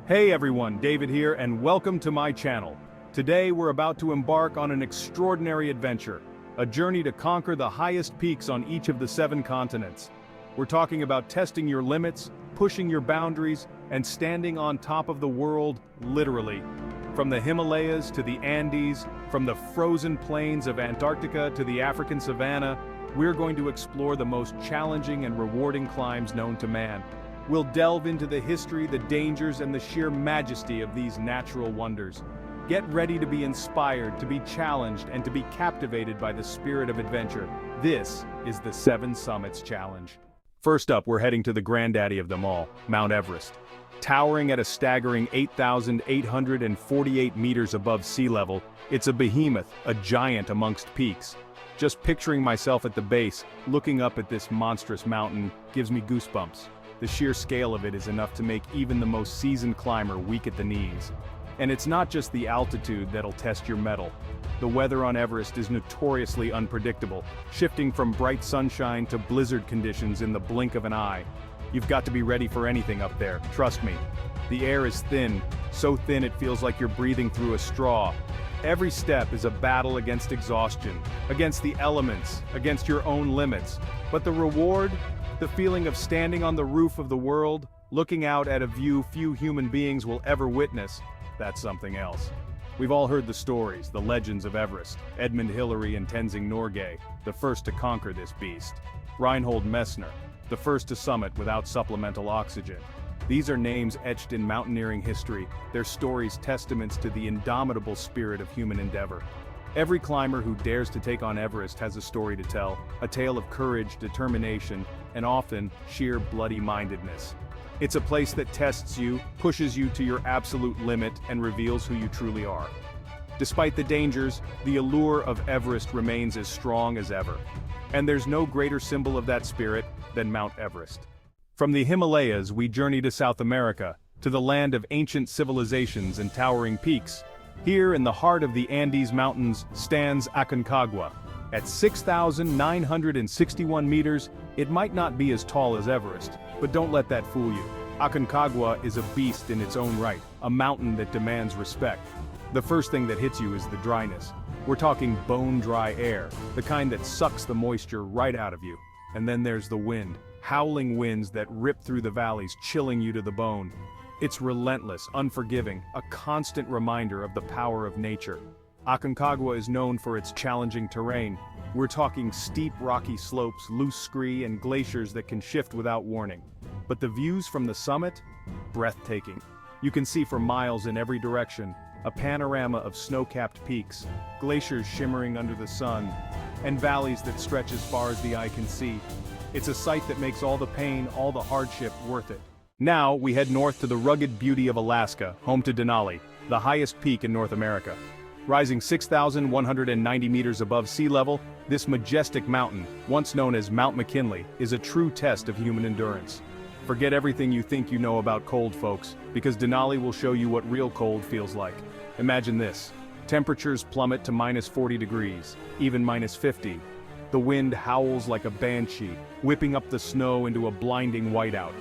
Hey everyone, David here and welcome to my channel. Today we're about to embark on an extraordinary adventure, a journey to conquer the highest peaks on each of the 7 continents. We're talking about testing your limits, pushing your boundaries, and standing on top of the world, literally. From the Himalayas to the Andes, from the frozen plains of Antarctica to the African savanna, we're going to explore the most challenging and rewarding climbs known to man. We'll delve into the history, the dangers, and the sheer majesty of these natural wonders. Get ready to be inspired, to be challenged, and to be captivated by the spirit of adventure. This is the 7 Summits Challenge. First up, we're heading to the granddaddy of them all, Mount Everest. Towering at a staggering 8,848 meters above sea level, it's a behemoth, a giant amongst peaks. Just picturing myself at the base, looking up at this monstrous mountain, gives me goosebumps. The sheer scale of it is enough to make even the most seasoned climber weak at the knees. And it's not just the altitude that'll test your mettle. The weather on Everest is notoriously unpredictable, shifting from bright sunshine to blizzard conditions in the blink of an eye. You've got to be ready for anything up there, trust me. The air is thin, so thin it feels like you're breathing through a straw. Every step is a battle against exhaustion, against the elements, against your own limits. But the reward? The feeling of standing on the roof of the world, looking out at a view few human beings will ever witness, that's something else. We've all heard the stories, the legends of Everest, Edmund Hillary and Tenzing Norgay, the first to conquer this beast. Reinhold Messner, the first to summit without supplemental oxygen. These are names etched in mountaineering history, their stories testaments to the indomitable spirit of human endeavor. Every climber who dares to take on Everest has a story to tell, a tale of courage, determination, and often, sheer bloody-mindedness. It's a place that tests you, pushes you to your absolute limit, and reveals who you truly are. Despite the dangers, the allure of Everest remains as strong as ever. And there's no greater symbol of that spirit than Mount Everest. From the Himalayas we journey to South America, to the land of ancient civilizations and towering peaks. Here in the heart of the Andes Mountains stands Aconcagua. At 6,961 meters, it might not be as tall as Everest, but don't let that fool you. Aconcagua is a beast in its own right, a mountain that demands respect. The first thing that hits you is the dryness. We're talking bone-dry air, the kind that sucks the moisture right out of you. And then there's the wind, howling winds that rip through the valleys, chilling you to the bone. It's relentless, unforgiving, a constant reminder of the power of nature. Aconcagua is known for its challenging terrain. We're talking steep rocky slopes, loose scree, and glaciers that can shift without warning. But the views from the summit? Breathtaking. You can see for miles in every direction, a panorama of snow-capped peaks, glaciers shimmering under the sun, and valleys that stretch as far as the eye can see. It's a sight that makes all the pain, all the hardship worth it. Now, we head north to the rugged beauty of Alaska, home to Denali, the highest peak in North America. Rising 6,190 meters above sea level, this majestic mountain, once known as Mount McKinley, is a true test of human endurance. Forget everything you think you know about cold, folks, because Denali will show you what real cold feels like. Imagine this. Temperatures plummet to minus 40 degrees, even minus 50. The wind howls like a banshee, whipping up the snow into a blinding whiteout.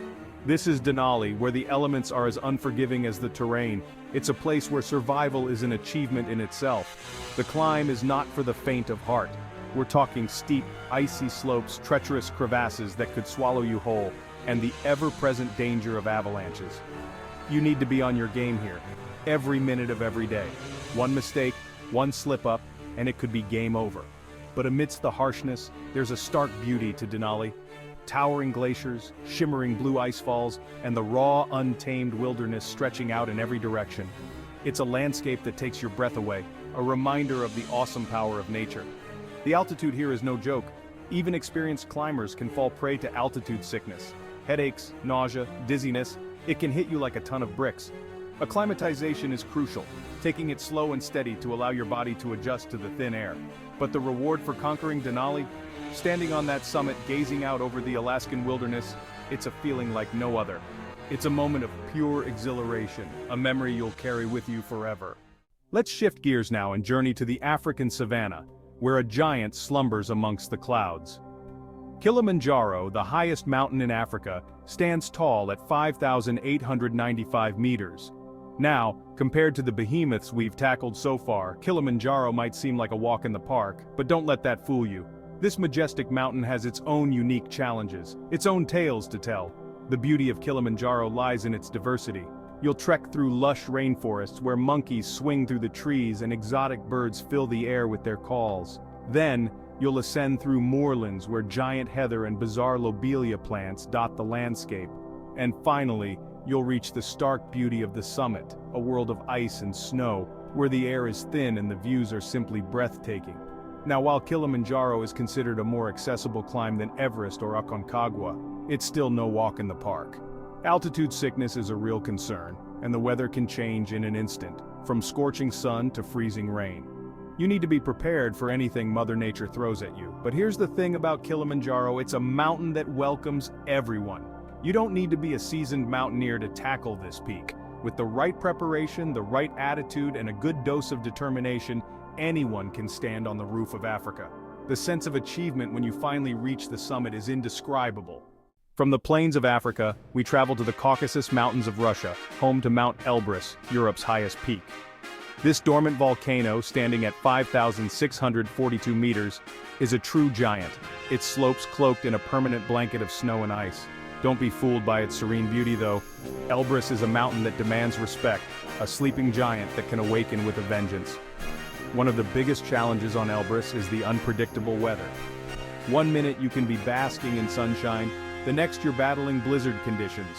This is Denali, where the elements are as unforgiving as the terrain. It's a place where survival is an achievement in itself. The climb is not for the faint of heart. We're talking steep, icy slopes, treacherous crevasses that could swallow you whole, and the ever-present danger of avalanches. You need to be on your game here, every minute of every day. One mistake, one slip-up, and it could be game over. But amidst the harshness, there's a stark beauty to Denali. Towering glaciers, shimmering blue ice falls, and the raw, untamed wilderness stretching out in every direction. It's a landscape that takes your breath away, a reminder of the awesome power of nature. The altitude here is no joke. Even experienced climbers can fall prey to altitude sickness. Headaches, nausea, dizziness, it can hit you like a ton of bricks. Acclimatization is crucial, taking it slow and steady to allow your body to adjust to the thin air. But the reward for conquering Denali? Standing on that summit, gazing out over the Alaskan wilderness, it's a feeling like no other. It's a moment of pure exhilaration, a memory you'll carry with you forever. Let's shift gears now and journey to the African savanna, where a giant slumbers amongst the clouds. Kilimanjaro, the highest mountain in Africa, stands tall at 5,895 meters. Now, compared to the behemoths we've tackled so far, Kilimanjaro might seem like a walk in the park, but don't let that fool you. This majestic mountain has its own unique challenges, its own tales to tell. The beauty of Kilimanjaro lies in its diversity. You'll trek through lush rainforests where monkeys swing through the trees and exotic birds fill the air with their calls. Then, you'll ascend through moorlands where giant heather and bizarre lobelia plants dot the landscape. And finally, you'll reach the stark beauty of the summit, a world of ice and snow, where the air is thin and the views are simply breathtaking. Now, while Kilimanjaro is considered a more accessible climb than Everest or Aconcagua, it's still no walk in the park. Altitude sickness is a real concern, and the weather can change in an instant, from scorching sun to freezing rain. You need to be prepared for anything Mother Nature throws at you. But here's the thing about Kilimanjaro: it's a mountain that welcomes everyone. You don't need to be a seasoned mountaineer to tackle this peak. With the right preparation, the right attitude, and a good dose of determination, anyone can stand on the roof of Africa. The sense of achievement when you finally reach the summit is indescribable. From the plains of Africa, we travel to the Caucasus Mountains of Russia, home to Mount Elbrus, Europe's highest peak. This dormant volcano, standing at 5,642 meters, is a true giant, its slopes cloaked in a permanent blanket of snow and ice. Don't be fooled by its serene beauty though. Elbrus is a mountain that demands respect, a sleeping giant that can awaken with a vengeance. One of the biggest challenges on Elbrus is the unpredictable weather. One minute you can be basking in sunshine, the next you're battling blizzard conditions.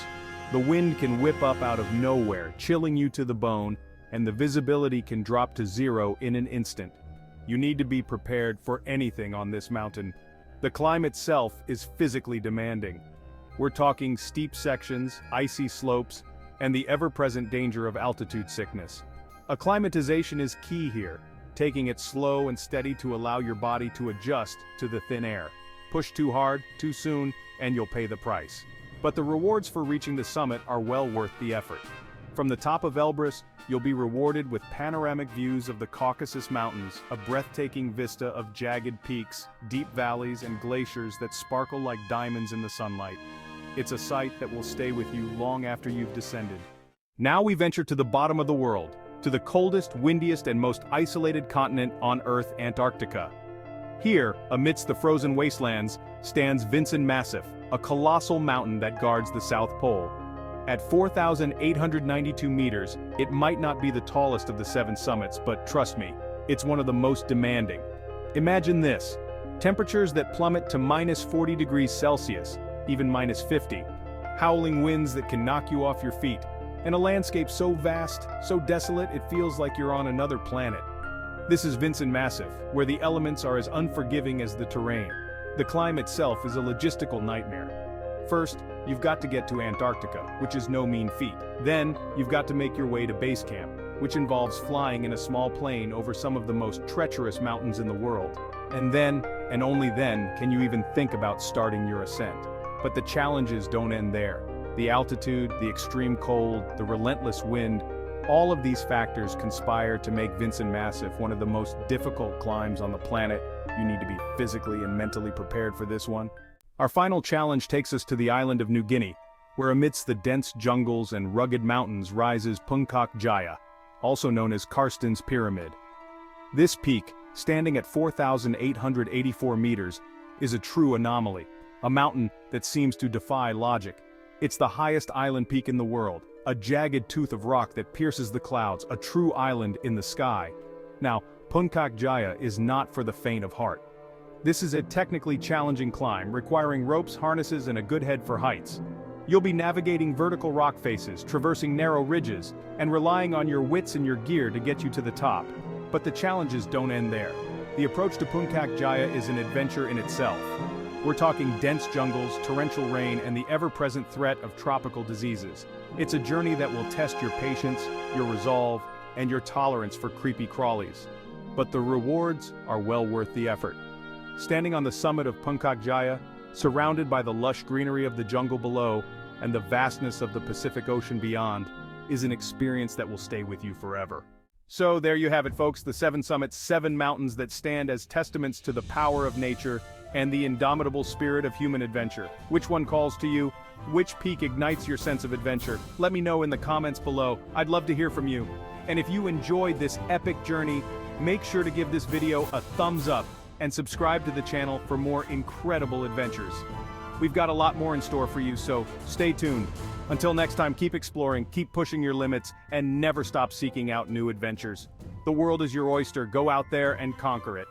The wind can whip up out of nowhere, chilling you to the bone, and the visibility can drop to zero in an instant. You need to be prepared for anything on this mountain. The climb itself is physically demanding. We're talking steep sections, icy slopes, and the ever-present danger of altitude sickness. Acclimatization is key here, taking it slow and steady to allow your body to adjust to the thin air. Push too hard, too soon, and you'll pay the price. But the rewards for reaching the summit are well worth the effort. From the top of Elbrus, you'll be rewarded with panoramic views of the Caucasus Mountains, a breathtaking vista of jagged peaks, deep valleys, and glaciers that sparkle like diamonds in the sunlight. It's a sight that will stay with you long after you've descended. Now we venture to the bottom of the world, to the coldest, windiest, and most isolated continent on Earth, Antarctica. Here, amidst the frozen wastelands, stands Vinson Massif, a colossal mountain that guards the South Pole. At 4,892 meters, it might not be the tallest of the 7 summits, but trust me, it's one of the most demanding. Imagine this: temperatures that plummet to -40 degrees Celsius, even -50, howling winds that can knock you off your feet, and a landscape so vast, so desolate it feels like you're on another planet. This is Vinson Massif, where the elements are as unforgiving as the terrain. The climb itself is a logistical nightmare. First, you've got to get to Antarctica, which is no mean feat. Then, you've got to make your way to base camp, which involves flying in a small plane over some of the most treacherous mountains in the world. And then, and only then, can you even think about starting your ascent. But the challenges don't end there. The altitude, the extreme cold, the relentless wind, all of these factors conspire to make Vinson Massif one of the most difficult climbs on the planet. You need to be physically and mentally prepared for this one. Our final challenge takes us to the island of New Guinea, where amidst the dense jungles and rugged mountains rises Puncak Jaya, also known as Karsten's Pyramid. This peak, standing at 4,884 meters, is a true anomaly, a mountain that seems to defy logic. It's the highest island peak in the world, a jagged tooth of rock that pierces the clouds, a true island in the sky. Now, Puncak Jaya is not for the faint of heart. This is a technically challenging climb, requiring ropes, harnesses, and a good head for heights. You'll be navigating vertical rock faces, traversing narrow ridges, and relying on your wits and your gear to get you to the top. But the challenges don't end there. The approach to Puncak Jaya is an adventure in itself. We're talking dense jungles, torrential rain, and the ever-present threat of tropical diseases. It's a journey that will test your patience, your resolve, and your tolerance for creepy crawlies. But the rewards are well worth the effort. Standing on the summit of Puncak Jaya, surrounded by the lush greenery of the jungle below and the vastness of the Pacific Ocean beyond, is an experience that will stay with you forever. So there you have it, folks, the 7 summits, 7 mountains that stand as testaments to the power of nature and the indomitable spirit of human adventure. Which one calls to you? Which peak ignites your sense of adventure? Let me know in the comments below. I'd love to hear from you. And if you enjoyed this epic journey, make sure to give this video a thumbs up and subscribe to the channel for more incredible adventures. We've got a lot more in store for you, so stay tuned. Until next time, keep exploring, keep pushing your limits, and never stop seeking out new adventures. The world is your oyster. Go out there and conquer it.